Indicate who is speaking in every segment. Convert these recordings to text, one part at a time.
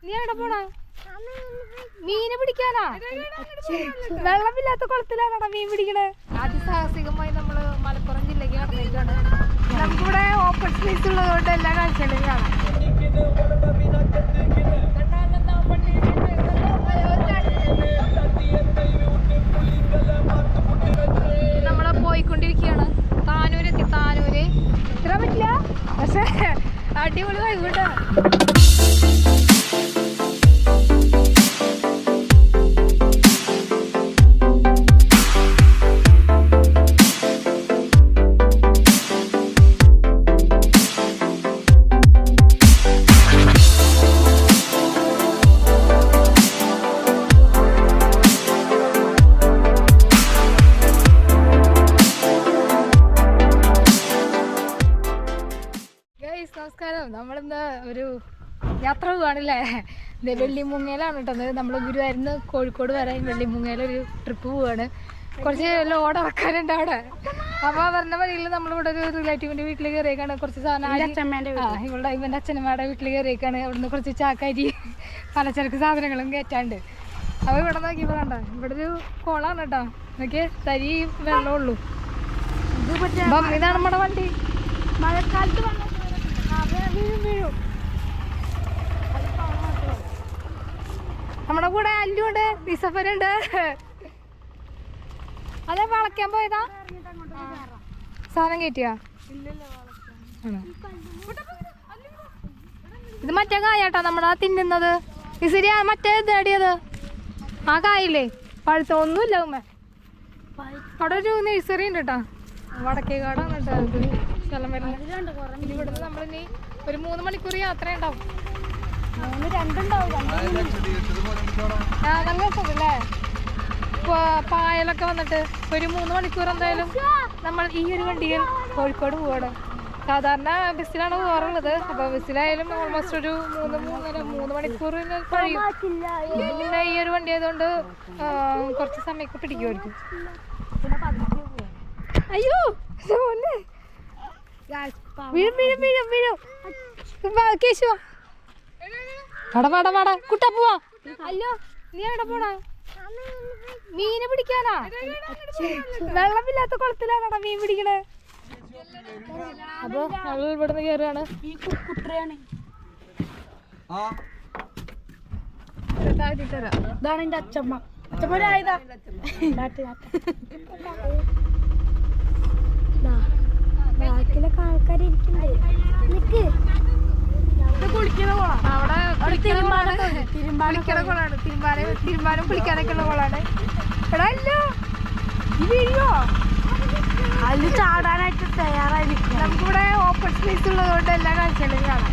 Speaker 1: നീ എവിടെ പോണ? മീനെ പിടിക്കാനാ? വെള്ളമില്ലാത്ത കുളത്തിലാണോ മീൻ പിടിക്കണേ? അതിസാഹസികമായി നമ്മള് മലപ്പുറം ജില്ലക്ക് കടന്നേക്കാണ്. നമുക്കിവിടെ ഓപ്പൺ സ്പേസ് ഉള്ളതുകൊണ്ട് എല്ലാ കാഴ്ചകളും കാണാം. നമ്മള് പോയിക്കൊണ്ടിരിക്കുകയാണ്. താനൂരെത്തി. താനൂര് ഇത്ര പറ്റില്ല, പക്ഷെ അടിപൊളി വൈകിട്ട്. നമസ്കാരം. നമ്മളിന്ന് ഒരു യാത്ര പോവാണല്ലേ. വെള്ളിമുങ്ങയിലാണ് കേട്ടത്. നമ്മൾ ഗുരുവായൂരിന്ന് കോഴിക്കോട് വരെ വെള്ളിമുങ്ങയിലൊരു ട്രിപ്പ് പോവാണ്. കുറച്ച് ലോഡ് ഇറക്കാനുണ്ട് അവിടെ. അപ്പോൾ പറഞ്ഞ വഴിയിൽ നമ്മളിവിടെ ഒരു റിലേറ്റീവിൻ്റെ വീട്ടിൽ കയറിയേക്കാണ്. കുറച്ച് സാധനം ഇവൻ്റെ അച്ഛനമ്മയുടെ വീട്ടിൽ കയറിയേക്കാണ്. അവിടുന്ന് കുറച്ച് ചാക്കാരി പലചരക്ക് സാധനങ്ങളും കയറ്റാണ്ട്. അപ്പോൾ ഇവിടെ നോക്കിയപ്പോൾ കണ്ട ഇവിടെ ഒരു കുളമാണ് കേട്ടോ. നോക്കിയേ, തരി വെള്ളമുള്ളൂ. ഇതാണ് നമ്മുടെ വണ്ടി. മഴക്കാലത്ത് വന്ന വീഴും. നമ്മുടെ കൂടെ അല്ലുണ്ട്, നിസഫരുണ്ട്. അതെ, വളയ്ക്കാൻ പോയതാ. സാധനം കയറ്റിയാ? ഇത് മറ്റേ കായാട്ടാ നമ്മുടെ തിന്നുന്നത്. ഇസിരി മറ്റേ തേടിയത് ആ കായില്ലേ? പഴുത്ത ഒന്നുമില്ല. ഉമ്മ അവിടെ ഒരു നഴ്സറി ഉണ്ട് കേട്ടാ. വടക്കേക്കാടാണ് കേട്ടോ ഇത് സ്ഥലം വരുന്നത്. ഇവിടുന്ന് നമ്മളിനി ഒരു 3 മണിക്കൂർ യാത്ര ഉണ്ടാവും. 2 നല്ല രസമുണ്ടല്ലേ? പായലൊക്കെ വന്നിട്ട് ഒരു 3 മണിക്കൂർ എന്തായാലും നമ്മൾ ഈ ഒരു വണ്ടിയിൽ കോഴിക്കോട് പോവാണ്. സാധാരണ ബസ്സിലാണ് പോകാറുള്ളത്. അപ്പോൾ ബസ്സിലായാലും ഓൾമോസ്റ്റ് ഒരു 3 മണിക്കൂറിന് കഴിയും. പിന്നെ ഈ ഒരു വണ്ടി ആയതുകൊണ്ട് കുറച്ച് സമയമൊക്കെ പിടിക്കുമായിരിക്കും. അയ്യോ കേശു വട കുട്ടാ പോവാ. അയ്യോ, നീ എവിടെ പോണ? മീനെ പിടിക്കാനാ? വെള്ളമില്ലാത്ത കുളത്തിലാണോ മീൻ പിടിക്കണേ? അപ്പൊ ഞങ്ങൾ ഇവിടുന്ന് കയറുകയാണ്. ഇതാണ് എന്റെ അച്ഛമ്മ. അച്ഛമ്മരായതാ ബാക്കിലൊക്കെ ആൾക്കാരിക്കുന്നുണ്ട്. തിരുമ്പാനും കുളിക്കാനൊക്കെ ഉള്ള കുളമാണ്. അതിൽ ചാടാനായിട്ട് തയ്യാറായിരിക്കും. നമുക്കിവിടെ ഓപ്പൺ സ്പേസ് ഉള്ളതുകൊണ്ട് എല്ലാ കാഴ്ചകളും കാണാം.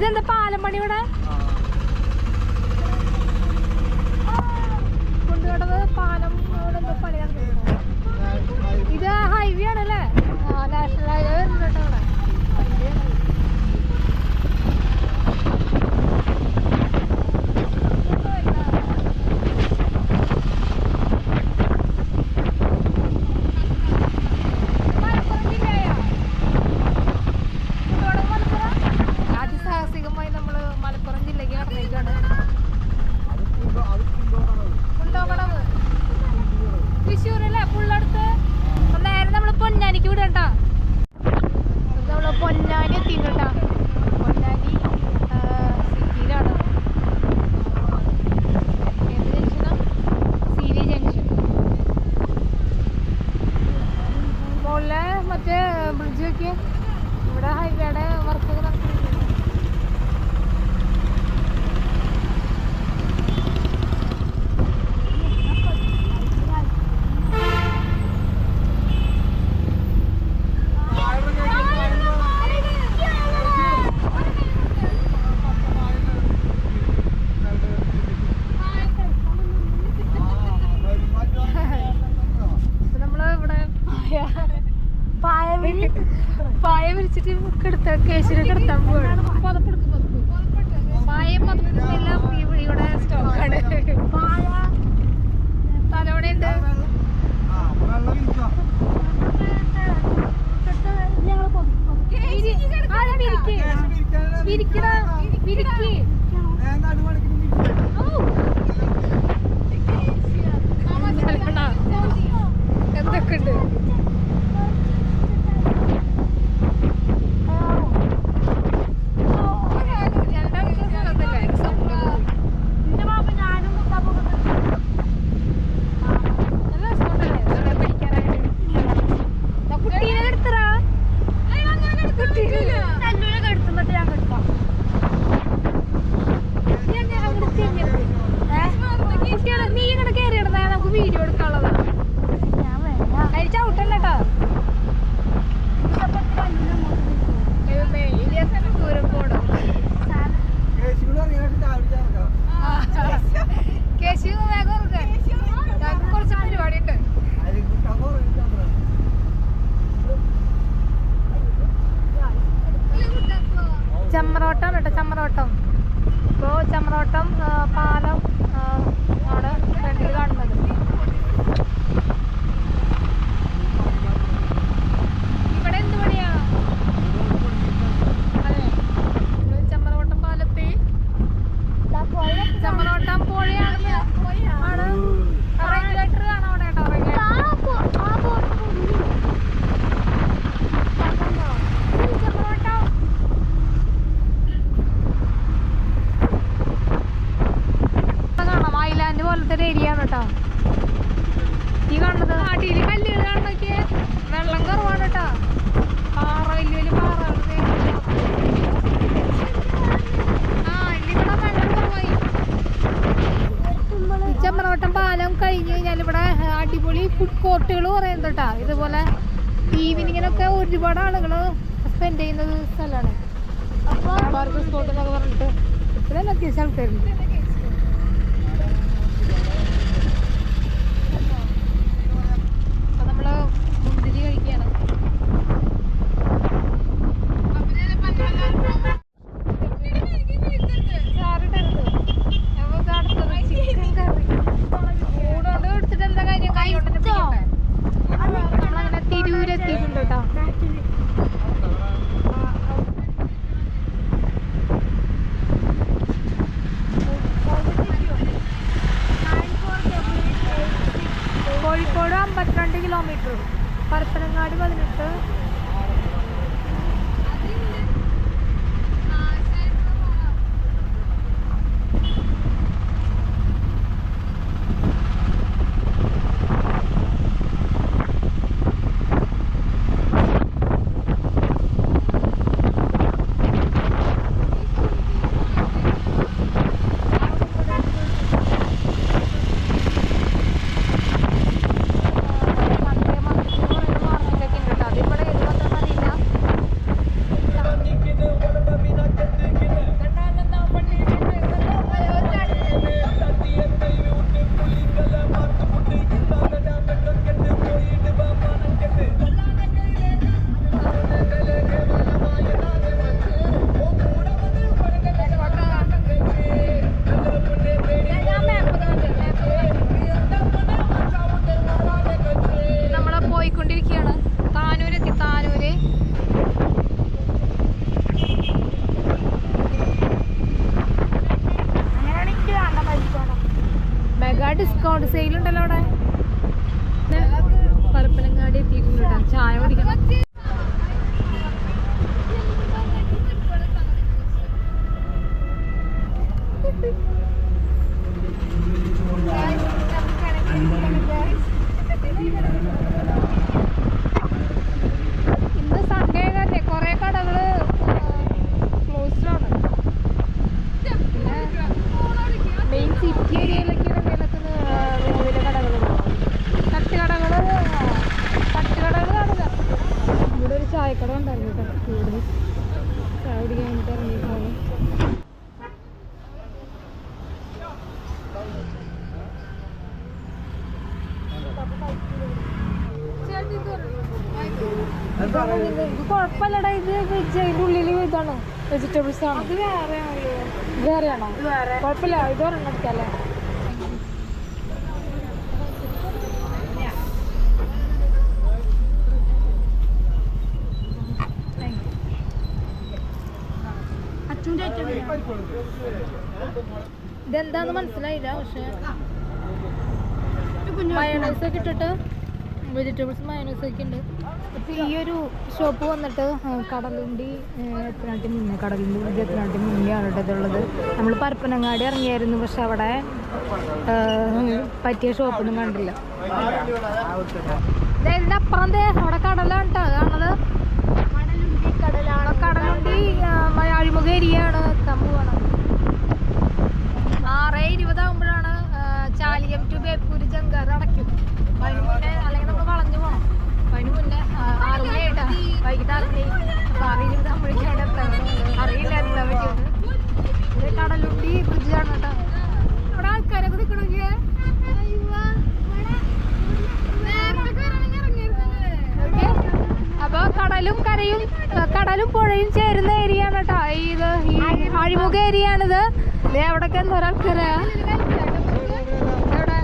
Speaker 1: ഇതെന്താ പാലം പണി ഇവിടെ? കുണ്ടുകടവ് പാലം എന്തോ പണി നടക്കുന്നുണ്ടോ? ഇത് ഹൈവേ ആണല്ലേ? നാഷണൽ ഹൈവേ വരുന്നുണ്ടോ ഇവിടെ? മലപ്പുറം ജില്ലക്ക് കടന്നേക്കാണ്. തൃശ്ശൂരല്ലേ? പുള്ളടുത്ത് നേരെ നമ്മള് പൊന്നാനിക്ക് വിടട്ടാ. എന്തൊക്കെ ഉണ്ട് നീ ഇങ്ങനെ കയറി ഇടുന്ന നമുക്ക് വീഡിയോ എടുക്കാനുള്ളതാണ് ചവിട്ടല്ലോ ദൂരം പോണം കേശു വേഗം കുറച്ച് പരിപാടി ഉണ്ട് ചമ്രോട്ടം കേട്ടോ ചമ്രോട്ടം ഇപ്പോൾ ചമ്രോട്ടം പാലം ആണ് ഫ്രണ്ടിൽ കാണുന്നത് ഇവിടെ എന്ത് പണിയാ അതെ ചമ്രോട്ടം പാലത്ത് ചമ്രോട്ടം പുഴയാണെന്ന് ആണ് റെഗുലേറ്റർ കാണാം അവിടെ കേട്ടോ പോലത്തെ ഒരു ഏരിയ ആണ് കേട്ടോ ഈ കാണുന്നത് നാട്ടിൽ കല്ലുകൾ കാണുന്നൊക്കെ വെള്ളം കുറവാണ് കേട്ടോ പാറ വലിയ വലിയ പാറ ഇവിടെ വെള്ളം കുറവായി ഈ ചമ്രവട്ടം പാലം കഴിഞ്ഞ് കഴിഞ്ഞാൽ ഇവിടെ അടിപൊളി ഫുഡ് കോർട്ടുകൾ പറയുന്നത് കേട്ടോ ഇതുപോലെ ഈവനിങ്ങിനൊക്കെ ഒരുപാട് ആളുകൾ സ്പെൻഡ് ചെയ്യുന്ന സ്ഥലമാണ് പാർക്ക് സ്പോട്ട് എന്നൊക്കെ പറഞ്ഞിട്ട് ഇവിടെ അത്യാവശ്യം ആൾക്കാരുണ്ട് മുന്തിരി കഴിക്കുകയാണ് ചൂടോണ്ട് എടുത്തിട്ട് എന്താ കാര്യം കൈകൊണ്ടു നമ്മളങ്ങനെ തിരൂരെത്തിയിട്ടുണ്ട് കേട്ടോ Kozhikode 52 kilometre Parappanangadi 18 discount sale ഉണ്ടല്ലോ അവിടെ പരപ്പനങ്ങാടി എത്തിയിട്ടുണ്ട് കേട്ടോ ചായ കുടിക്കണം ഇന്ന് സൺഡേ തന്നെ കുറെ കടകള് ക്ലോസ്ഡാണ് മെയിൻ സിറ്റി ഏരിയയിലൊക്കെ വലിയ കടകളുണ്ട് തട്ടുകടകൾ കാണില്ല ഇവിടെ ഒരു ചായക്കട ഉണ്ടായിരുന്നു കേട്ടോ കൂടുതൽ ചായ കുടിക്കാൻ വേണ്ടിയിട്ട് ഇറങ്ങിയിട്ടാണ് ഇത് കുഴപ്പമില്ലടാ ഇത് വെജ് അതിൻ്റെ ഉള്ളിൽ ഇതാണ് വെജിറ്റബിൾസ് ആണ് അത് വേറെയാണോ കുഴപ്പമില്ല ഇത് ഒരെണ്ണം എടുക്കാല്ലേ ഇതെന്താന്ന് മനസ്സിലായില്ല. പക്ഷെ മയോണൈസ് ഒക്കെ ഇട്ടിട്ട് വെജിറ്റബിൾസ് മയോണൈസ് ഒക്കെ ഉണ്ട്. ഇപ്പം ഈ ഒരു ഷോപ്പ് വന്നിട്ട് കടലുണ്ടി എത്രനാട്ടി മുന്നേ, കടലുണ്ടി എത്രനാട്ടി മുന്നെയാണ് ഇതുള്ളത്. നമ്മൾ പരപ്പനങ്ങാടി ഇറങ്ങിയായിരുന്നു, പക്ഷെ അവിടെ പറ്റിയ ഷോപ്പൊന്നും കണ്ടില്ല. ഇതിൻ്റെ അപ്പുറം അവിടെ കടലാണ് കേട്ടോ കാണുന്നത്. കടലുണ്ടി അഴിമുഖ ഏരിയയാണ് എത്താൻ പോവാണ്. 6:20 ആകുമ്പോഴാണ് ചാലിയം ടു ബേപ്പൂര് ജങ്കാർ അടയ്ക്കും. അതിന് മുന്നേ അല്ലെങ്കിൽ നമ്മൾ വളഞ്ഞു പോകണം. അതിന് മുന്നേ 6 മണിയായിട്ടാണ്, വൈകിട്ട് 6 മണി. 6:20 ആകുമ്പോഴേക്കും അവിടെ എത്താൻ അറിയില്ല എന്താ പറ്റിയത്. ഇത് കടലുണ്ടി ബ്രിഡ്ജാണ് കേട്ടോ. ഇവിടെ ആൾക്കാരൊക്കെ നിൽക്കണമെങ്കിൽ അപ്പൊ കടലും പുഴയും ചേരുന്ന ഏരിയ ആണ് കേട്ടോ ഇത്. ഈ അഴിമുഖ ഏരിയ ആണിത്. അവിടൊക്കെ എന്താ ആൾക്കാരാ എവിടെ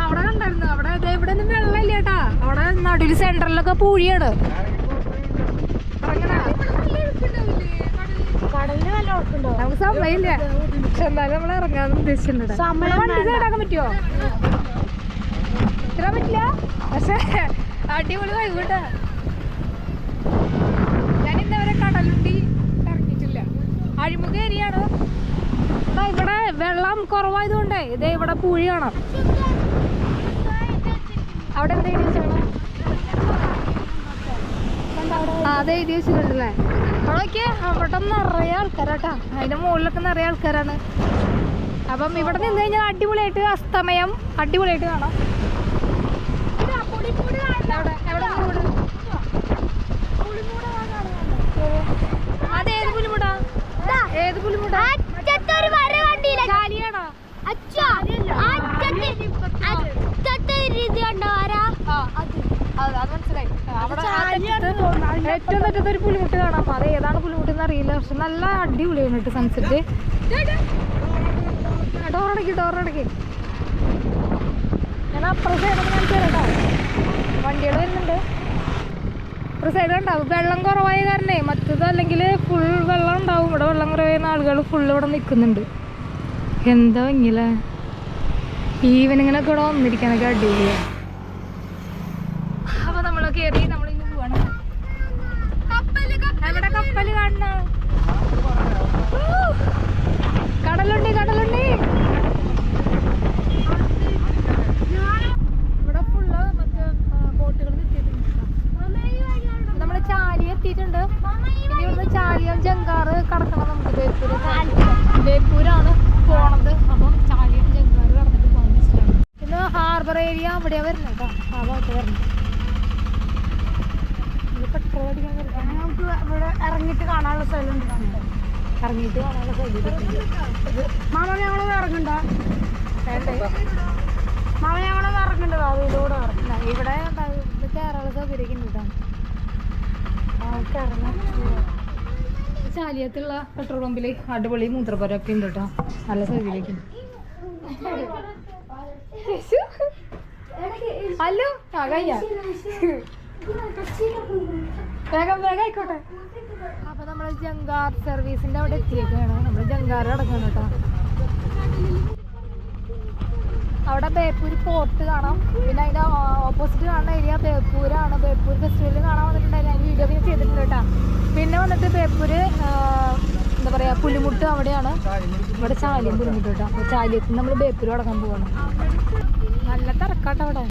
Speaker 1: അവിടെ കണ്ടായിരുന്നു. അവിടെ ഇവിടെ ഒന്നും വെള്ളമില്ല കേട്ടാ. അവിടെ നടുവിൽ സെന്ററിലൊക്കെ പൂഴിയാണ്. നമുക്ക് സമയമില്ല, പക്ഷെ എന്നാലും നമ്മൾ ഇറങ്ങാന്ന് ഉദ്ദേശിച്ചിട്ടുണ്ട്. വണ്ടി സൈഡാക്കാൻ പറ്റുമോ? ഇത്ര പറ്റില്ല, പക്ഷെ അടിപൊളി വൈകിട്ടാ. ഞാൻ ഇന്നവരെ കടലുണ്ടി ഇറങ്ങിയിട്ടില്ല. അഴിമുഖ ഏരിയയാണ്. ഇവിടെ വെള്ളം കുറവായതുകൊണ്ടേ ഇതേ ഇവിടെ പൂഴി കാണാം. അവിടെ എന്താ എഴുതി വെച്ചാണോ? അത് എഴുതി വെച്ചിട്ടുണ്ടല്ലേ. അവിടേക്ക് അവിടെ നിറയെ ആൾക്കാരാട്ടാ. അതിന്റെ മുകളിലൊക്കെ നിറയെ ആൾക്കാരാണ്. അപ്പം ഇവിടെ നിന്ന് കഴിഞ്ഞാൽ അടിപൊളിയായിട്ട് അസ്തമയം അടിപൊളിയായിട്ട് കാണാം. അതേത് പുലിമുടാ? ഏത് പുലിമുടാ? ചാലിയാണോ? അത് മനസ്സിലായി. ഏറ്റവും തെറ്റത്തെ ഒരു പുലിമുട്ട് കാണാം. അത് ഏതാണ് പുലിമുട്ടെന്ന് അറിയില്ല, പക്ഷെ നല്ല അടിപൊളിയാണ് കേട്ടോ സൺസെറ്റ്. ഡോറടക്കി ഞാൻ അപ്പുറം സൈഡൊക്കെ കാണിച്ചു തരാം കേട്ടോ. വണ്ടികൾ വരുന്നുണ്ട്. അപ്പുറം സൈഡ് ഉണ്ടാവും. വെള്ളം കുറവായ കാരണേ മറ്റത് അല്ലെങ്കിൽ ഫുൾ വെള്ളം ഉണ്ടാവും. ഇവിടെ വെള്ളം കുറവായ ആളുകൾ ഫുള്ള് ഇവിടെ നിൽക്കുന്നുണ്ട്. എന്താ ഭംഗിയല്ലേ. ഈവനിങ്ങിനൊക്കെ ഇവിടെ വന്നിരിക്കാനൊക്കെ അടിപൊളിയാണ്. അപ്പൊ നമ്മൾ കയറി നമ്മളിന്ന് പോവാണ്. എവിടെ കപ്പല് കാണണ? കടലുണ്ടി ഇവിടെ ഫുള്ള് മറ്റേ ബോട്ടുകൾ നിർത്തിയിട്ടുണ്ട്. നമ്മള് ചാലി എത്തിയിട്ടുണ്ട്. ഇനി ഇവിടുന്ന് ചാലിയം ജങ്കാറ് കടക്കണം. നമുക്ക് ബേപ്പൂരാണ് പോണത്. അപ്പം ചാലിയം ജങ്കാറ് കടന്നിട്ട് പോകാൻ വെച്ചിട്ടാണ്. പിന്നെ ഹാർബർ ഏരിയ അവിടെയാ വരുന്നത് കേട്ടോ. ആ ഭാഗത്ത് വരുന്നത്. പെട്രോൾ അടിക്കാൻ നമുക്ക് ഇവിടെ ഇറങ്ങിയിട്ട് കാണാനുള്ള സ്ഥലമുണ്ട്. ഇറങ്ങിയിട്ട് കാണാനുള്ള സ്ഥലം. മാമ ഞങ്ങളൊന്ന് ഇറങ്ങണ്ട. മാമ ഞങ്ങളൊന്ന് ഇറങ്ങണ്ടതാ. ഇതിലൂടെ ഇറങ്ങണ്ട. ഇവിടെ കയറാനുള്ള സൗകര്യം ഉണ്ട് കേട്ടോ. ചാലിയത്തുള്ള പെട്രോൾ പമ്പിൽ അടിപൊളി മൂത്രപ്പുരൊക്കെ ഉണ്ട് കേട്ടോ. നല്ല സൗകര്യം. ഹലോ കയ്യ വേഗം ആയിക്കോട്ടെ. അപ്പൊ നമ്മള് ജങ്കാർ സർവീസിന്റെ അവിടെ എത്തിയേക്കാണ്. നമ്മള് ജങ്കാർ അടക്കണം കേട്ടോ. അവിടെ ബേപ്പൂര് പോർട്ട് കാണാം. പിന്നെ അതിന്റെ ഓപ്പോസിറ്റ് കാണുന്ന ഏരിയ ബേപ്പൂരാണ്. ബേപ്പൂർ ഫെസ്റ്റിവൽ കാണാൻ വന്നിട്ടുണ്ടായിരുന്നു. അതിന് വീഡിയോ ഞാൻ ചെയ്തിട്ടുണ്ട് കേട്ടോ. പിന്നെ വന്നിട്ട് ബേപ്പൂര് എന്താ പറയാ പുലിമുട്ട് അവിടെയാണ്. ഇവിടെ ചാലിയം പുലിമുട്ട് കേട്ടോ. അപ്പൊ ചാലിയത്തിൽ നമ്മൾ ബേപ്പൂര് അടക്കാൻ പോവാണ്. നല്ല തിരക്കാട്ടോ അവിടെ.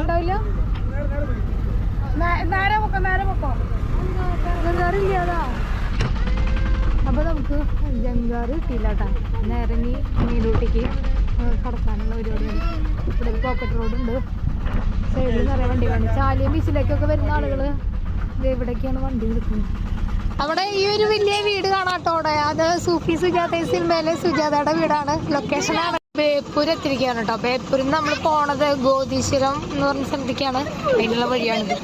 Speaker 1: ഉണ്ടാവില്ല. ജങ്കാറില്ല. അപ്പൊ നമുക്ക് ജങ്കാർ കിട്ടിയില്ല കേട്ടാ. നേരെ ഇനി മീനൂട്ടിക്ക് കടക്കാനുള്ള പരിപാടിയാണ്. ഇവിടെ പോക്കറ്റ് റോഡുണ്ട്. സൈഡിൽ നിറയെ വണ്ടികളാണ്. ചാലിയം ബീച്ചിലേക്കൊക്കെ വരുന്ന ആളുകൾ ഇവിടേക്കാണ് വണ്ടി എടുക്കുന്നത്. അവിടെ ഈ ഒരു വലിയ വീട് കാണാട്ടോടെ. അത് സൂഫി സുജാത സിനിമയിലെ സുജാതയുടെ വീടാണ്. ലൊക്കേഷനാണ് ബേപ്പൂർ എത്തിരിക്കുകയാണ് കേട്ടോ. ബേപ്പൂരിൽ നിന്ന് നമ്മൾ പോണത് ഗോതീശ്വരം എന്ന് പറഞ്ഞ സ്ഥലത്തേക്കാണ്. അതിനുള്ള വഴിയാണിത്.